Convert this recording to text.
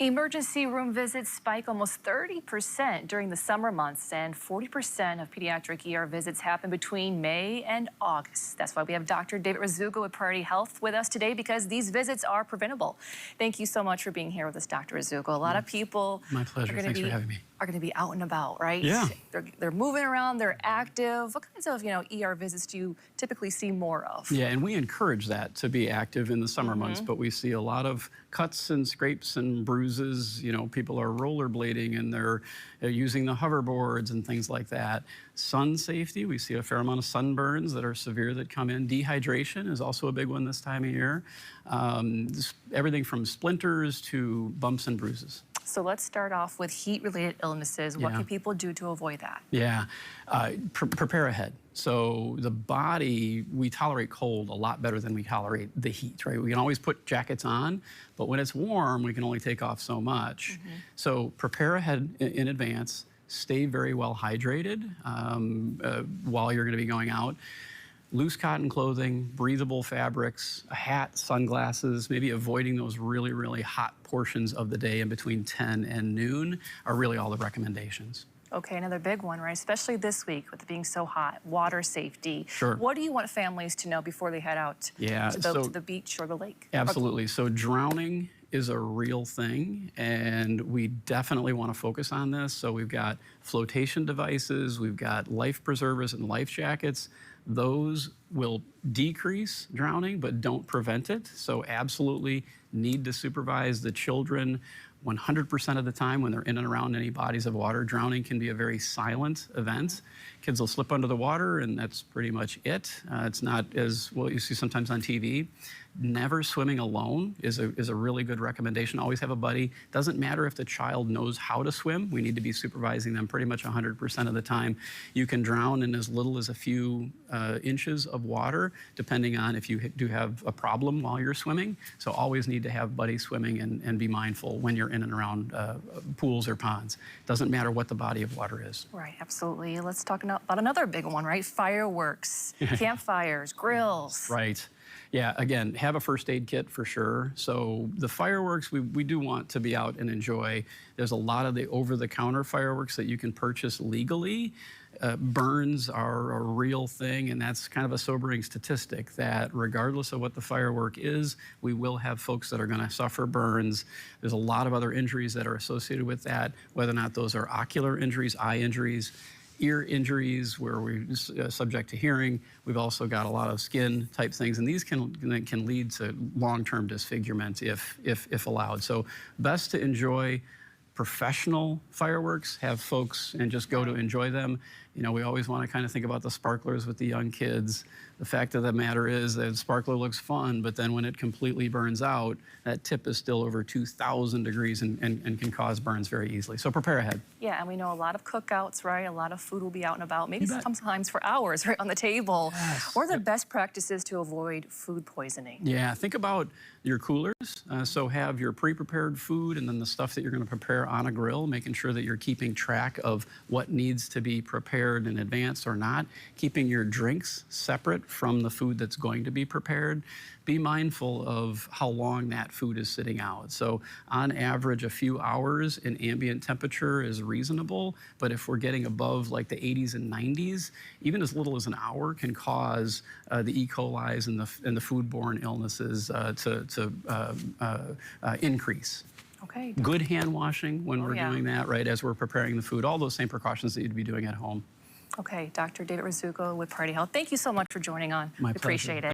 Emergency room visits spike almost 30% during the summer months, and 40% of pediatric ER visits happen between May and August. That's why we have Dr. David Rzutko with Priority Health with us today, because these visits are preventable. Thank you so much for being here with us, Dr. Rzutko. A lot of people My pleasure. Thanks for having me. Are going to be out and about, right? Yeah. They're moving around, they're active. What kinds of, ER visits do you typically see more of? Yeah, and we encourage that to be active in the summer months, but we see a lot of cuts and scrapes and bruises. People are rollerblading and they're using the hoverboards and things like that. Sun safety, we see a fair amount of sunburns that are severe that come in. Dehydration is also a big one this time of year. Everything from splinters to bumps and bruises. So let's start off with heat-related illnesses. What can people do to avoid that? Yeah, prepare ahead. So the body, we tolerate cold a lot better than we tolerate the heat, right? We can always put jackets on, but when it's warm, we can only take off so much. So prepare ahead in advance. Stay very well hydrated while you're going to be going out. Loose cotton clothing, breathable fabrics, a hat, sunglasses, maybe avoiding those really, really hot portions of the day in between 10 and noon are really all the recommendations. Okay, another big one, right? Especially this week with it being so hot, water safety. Sure. What do you want families to know before they head out to the beach or the lake? Absolutely. So drowning is a real thing, and we definitely want to focus on this. So we've got flotation devices, we've got life preservers and life jackets. Those will decrease drowning, but don't prevent it. So absolutely need to supervise the children 100% of the time when they're in and around any bodies of water. Drowning can be a very silent event. Kids will slip under the water and that's pretty much it. It's not as what you see sometimes on TV. Never swimming alone is a really good recommendation. Always have a buddy. Doesn't matter if the child knows how to swim. We need to be supervising them pretty much 100% of the time. You can drown in as little as a few inches of water, depending on if you do have a problem while you're swimming. So always need to have buddies swimming and be mindful when you're in and around pools or ponds. Doesn't matter what the body of water is. Right, absolutely. Let's talk about another big one, right? Fireworks, campfires, grills. Right. Yeah, again, have a first aid kit for sure. So the fireworks, we do want to be out and enjoy. There's a lot of the over-the-counter fireworks that you can purchase legally. Burns are a real thing, and that's kind of a sobering statistic that regardless of what the firework is, we will have folks that are going to suffer burns. There's a lot of other injuries that are associated with that, whether or not those are ocular injuries, eye injuries, ear injuries where we're subject to hearing. We've also got a lot of skin type things, and these can lead to long-term disfigurement if allowed. So best to enjoy professional fireworks, have folks and just go to enjoy them. We always want to kind of think about the sparklers with the young kids. The fact of the matter is that sparkler looks fun, but then when it completely burns out, that tip is still over 2,000 degrees and can cause burns very easily. So prepare ahead. Yeah, and we know a lot of cookouts, right? A lot of food will be out and about, maybe sometimes for hours, right, on the table. Yes. What are the best practices to avoid food poisoning? Yeah, think about your coolers. So have your pre-prepared food and then the stuff that you're going to prepare on a grill, making sure that you're keeping track of what needs to be prepared in advance or not, keeping your drinks separate from the food that's going to be prepared. Be mindful of how long that food is sitting out. So on average, a few hours in ambient temperature is reasonable, but if we're getting above like the 80s and 90s, even as little as an hour can cause the E. coli's and the foodborne illnesses to increase. Okay. Good hand washing when we're doing that, right, as we're preparing the food, all those same precautions that you'd be doing at home. Okay, Dr. David Rzutko with Priority Health. Thank you so much for joining on. My We appreciate it.